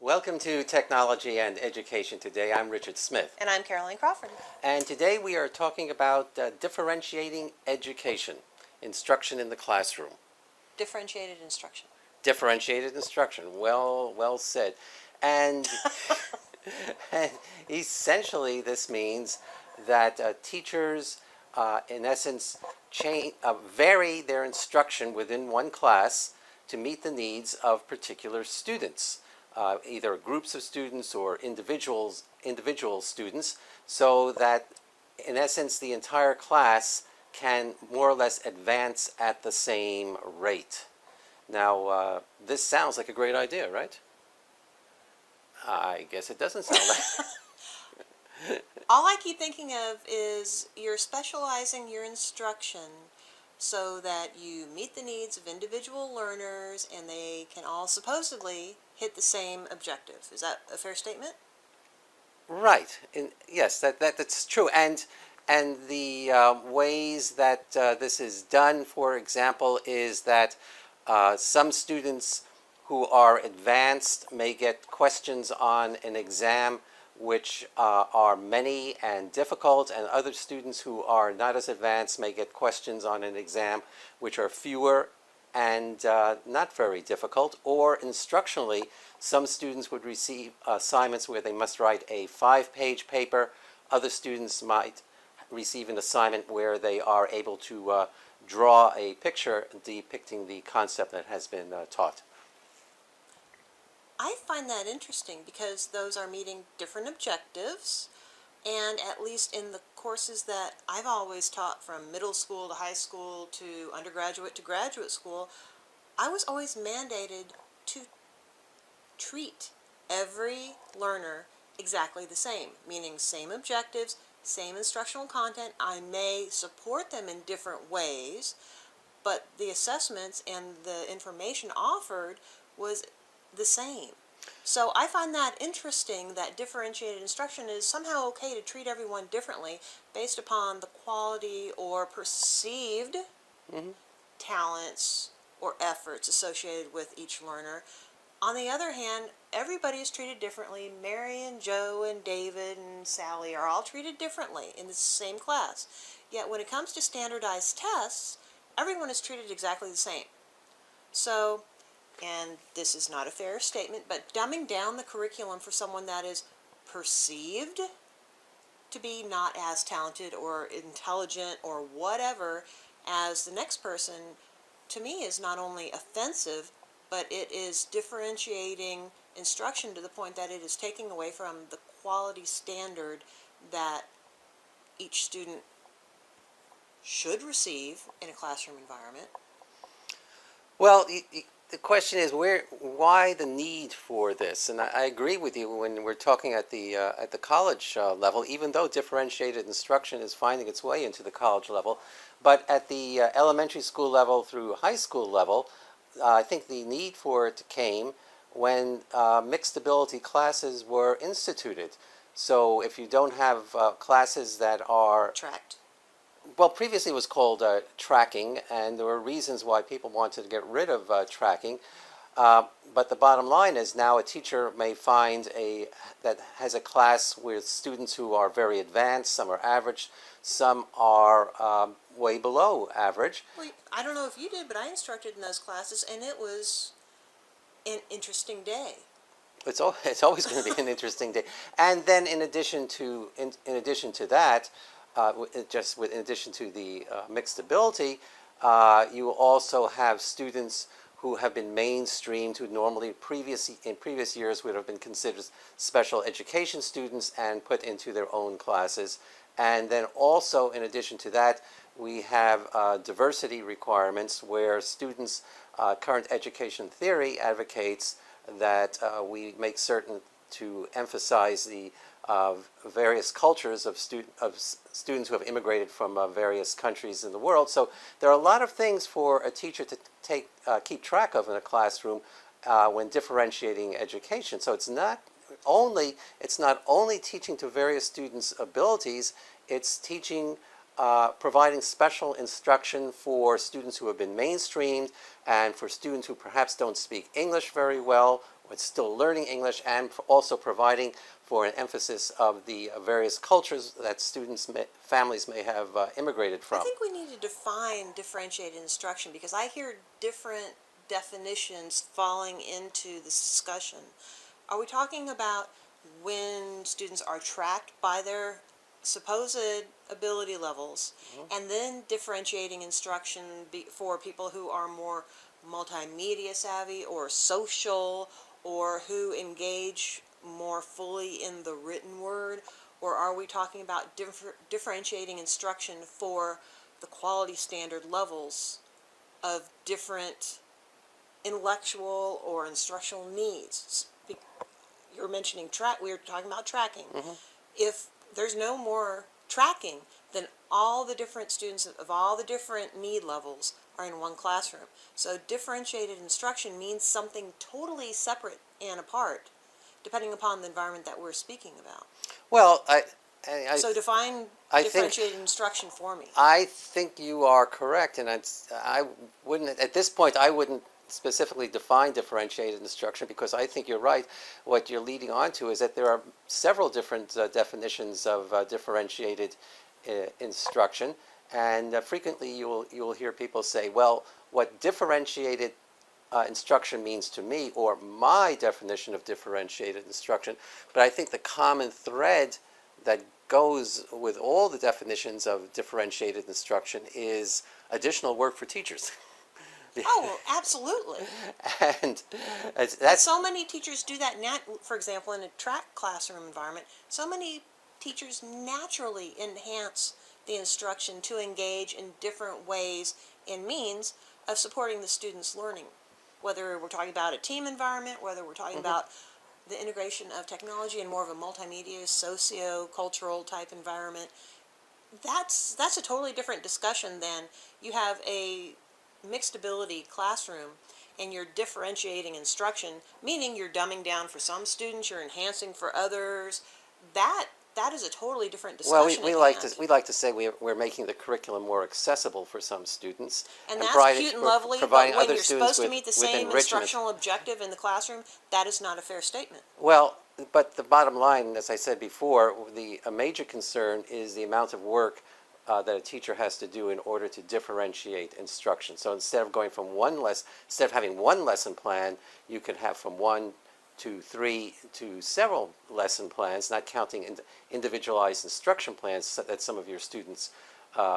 Welcome to Technology and Education Today. I'm Richard Smith. And I'm Caroline Crawford. And today we are talking about differentiating education, instruction in the classroom. Differentiated instruction. Differentiated instruction. Well said. And, and essentially this means that teachers, in essence, vary their instruction within one class to meet the needs of particular students. Either groups of students or individual students, so that in essence the entire class can more or less advance at the same rate. Now this sounds like a great idea, right? I guess it doesn't sound like All I keep thinking of is you're specializing your instruction so that you meet the needs of individual learners and they can all supposedly hit the same objective. Is that a fair statement? Right. Yes, that's true. And the ways that this is done, for example, is that some students who are advanced may get questions on an exam which are many and difficult, and other students who are not as advanced may get questions on an exam which are fewer and not very difficult. Or instructionally, some students would receive assignments where they must write a 5-page paper. Other students might receive an assignment where they are able to draw a picture depicting the concept that has been taught. I find that interesting because those are meeting different objectives, and at least in the courses that I've always taught, from middle school to high school to undergraduate to graduate school, I was always mandated to treat every learner exactly the same, meaning same objectives, same instructional content. I may support them in different ways, but the assessments and the information offered was the same. So I find that interesting that differentiated instruction is somehow okay to treat everyone differently based upon the quality or perceived talents or efforts associated with each learner. On the other hand, everybody is treated differently. Mary and Joe and David and Sally are all treated differently in the same class. Yet when it comes to standardized tests, everyone is treated exactly the same. So, and this is not a fair statement, but dumbing down the curriculum for someone that is perceived to be not as talented or intelligent or whatever as the next person, to me, is not only offensive, but it is differentiating instruction to the point that it is taking away from the quality standard that each student should receive in a classroom environment. Well, the question is why the need for this? And I agree with you when we're talking at the college level, even though differentiated instruction is finding its way into the college level, but at the elementary school level through high school level, I think the need for it came when mixed ability classes were instituted. So if you don't have classes that are Tracked. well, previously it was called tracking, and there were reasons why people wanted to get rid of tracking. But the bottom line is now a teacher may find that has a class with students who are very advanced, some are average, some are way below average. Well, I don't know if you did, but I instructed in those classes, and it was an interesting day. It's always going to be an interesting day. And then in addition to that, in addition to the mixed ability, you also have students who have been mainstreamed, who normally in previous years would have been considered special education students and put into their own classes. And then also, in addition to that, we have diversity requirements where students, current education theory advocates that we make certain to emphasize the various cultures of students who have immigrated from various countries in the world. So there are a lot of things for a teacher to keep track of in a classroom when differentiating education. So it's not only teaching to various students' abilities, it's teaching providing special instruction for students who have been mainstreamed and for students who perhaps don't speak English very well with still learning English and also providing for an emphasis of the various cultures that families may have immigrated I from. think we need to define differentiated instruction because I hear different definitions falling into this discussion. Are we talking about when students are tracked by their supposed ability levels and then differentiating instruction for people who are more multimedia savvy or social or who engage more fully in the written word? Or are we talking about differentiating instruction for the quality standard levels of different intellectual or instructional needs? You're mentioning we were talking about tracking. If there's no more tracking, then all the different students of all the different need levels are in one classroom. So differentiated instruction means something totally separate and apart, depending upon the environment that we're speaking about. Well, So define differentiated instruction for me. I think you are correct, and I wouldn't, at this point, I wouldn't specifically define differentiated instruction because I think you're right. What you're leading on to is that there are several different definitions of differentiated instruction, and frequently you will hear people say, well, what differentiated instruction means to me, or my definition of differentiated instruction. But I think the common thread that goes with all the definitions of differentiated instruction is additional work for teachers. Oh, absolutely. And But that's so many teachers do that. For example, in a track classroom environment, so many teachers naturally enhance the instruction to engage in different ways and means of supporting the students' learning. Whether we're talking about a team environment, whether we're talking about the integration of technology in more of a multimedia, socio-cultural type environment, that's a totally different discussion than you have a mixed ability classroom and you're differentiating instruction, meaning you're dumbing down for some students, you're enhancing for others. That is a totally different discussion. well, we like to say we're making the curriculum more accessible for some students, and that's cute and lovely, but when other you're students supposed to meet the same enrichment. instructional objective in the classroom, that is not a fair statement. Well, but the bottom line, as I said before, a major concern is the amount of work that a teacher has to do in order to differentiate instruction. So instead of having one lesson plan, you could have from 1 to 3 to several lesson plans, not counting individualized instruction plans that some of your students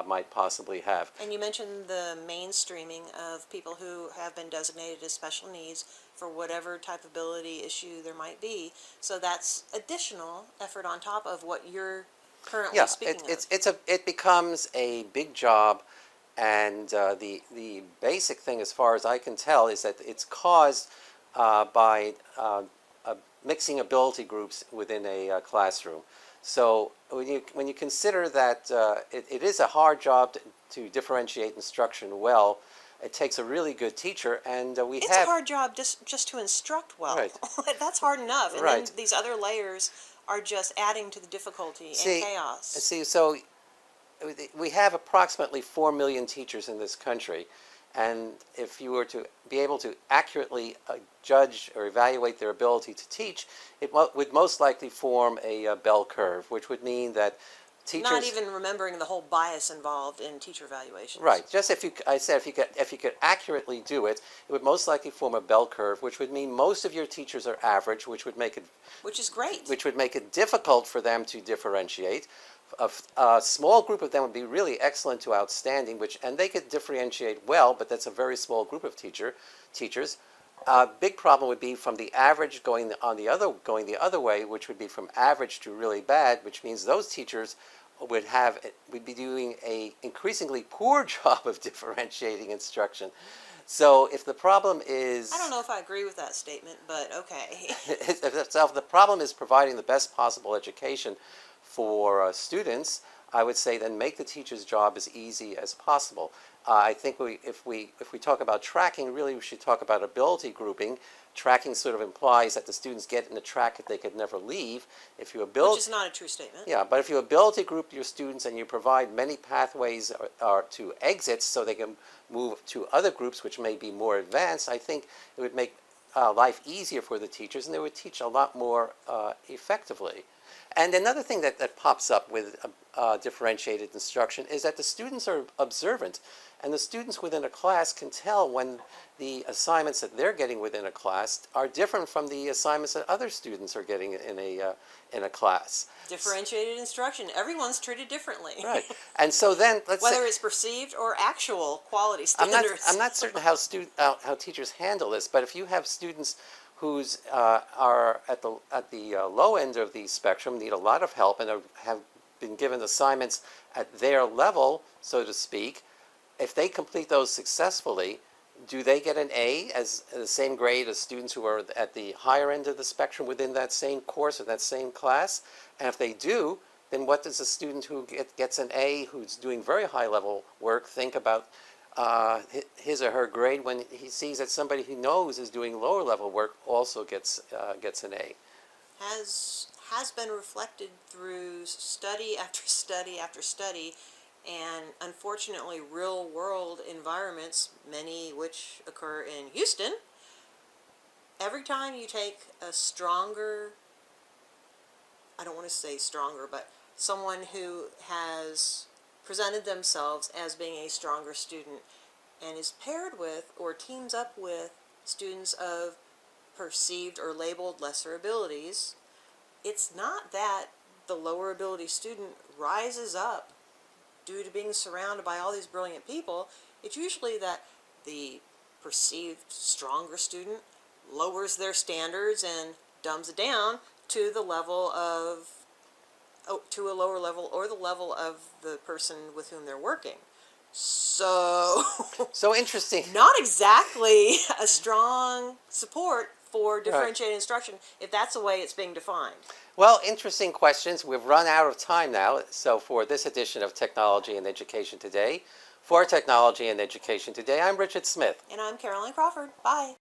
might possibly have. And you mentioned the mainstreaming of people who have been designated as special needs for whatever type of ability issue there might be. So that's additional effort on top of what you're currently speaking of. It becomes a big job, and the basic thing, as far as I can tell, is that it's caused by mixing ability groups within a classroom. So when you consider that it is a hard job to differentiate instruction well, it takes a really good teacher, and It's a hard job just to instruct well. Right. That's hard enough, and Right. then these other layers are just adding to the difficulty and chaos. So we have approximately 4 million teachers in this country, and if you were to be able to accurately judge or evaluate their ability to teach, it would most likely form a bell curve, which would mean that teachers... Not even remembering the whole bias involved in teacher evaluations. Right. Just if you could accurately do it, it would most likely form a bell curve, which would mean most of your teachers are average, which would make it... Which is great. Which would make it difficult for them to differentiate. A small group of them would be really excellent to outstanding, and they could differentiate well, but that's a very small group of teachers. Big problem would be from the average going the other way, which would be from average to really bad, which means those teachers would be doing a increasingly poor job of differentiating instruction. So if the problem is... I don't know if I agree with that statement, but okay. If the problem is providing the best possible education for students, I would say then make the teacher's job as easy as possible. I think if we talk about tracking, really we should talk about ability grouping. Tracking sort of implies that the students get in a track that they could never leave. Which is not a true statement. Yeah, but if you ability group your students and you provide many pathways to exits so they can move to other groups which may be more advanced, I think it would make life easier for the teachers, and they would teach a lot more effectively. And another thing that pops up with differentiated instruction is that the students are observant, and the students within a class can tell when the assignments that they're getting within a class are different from the assignments that other students are getting in a class. Differentiated instruction. Everyone's treated differently. Right. And so then, let's Whether say, it's perceived or actual quality I'm standards. not certain how teachers handle this, but if you have students who's are at the low end of the spectrum, need a lot of help, and have been given assignments at their level, so to speak, if they complete those successfully, do they get an A as the same grade as students who are at the higher end of the spectrum within that same course or that same class? And if they do, then what does a student who gets an A, who's doing very high level work, think about his or her grade when he sees that somebody he knows is doing lower level work also gets an A? Has been reflected through study after study after study, and unfortunately real world environments, many which occur in Houston. Every time you take a stronger, I don't want to say stronger, but someone who has presented themselves as being a stronger student and is paired with or teams up with students of perceived or labeled lesser abilities, it's not that the lower ability student rises up due to being surrounded by all these brilliant people. It's usually that the perceived stronger student lowers their standards and dumbs it down to the level of, to a lower level or the level of the person with whom they're working. So, So interesting. not exactly a strong support for differentiated instruction if that's the way it's being defined. Well, interesting questions. We've run out of time now. So for this edition of Technology and Education Today, for Technology and Education Today, I'm Richard Smith. And I'm Caroline Crawford. Bye.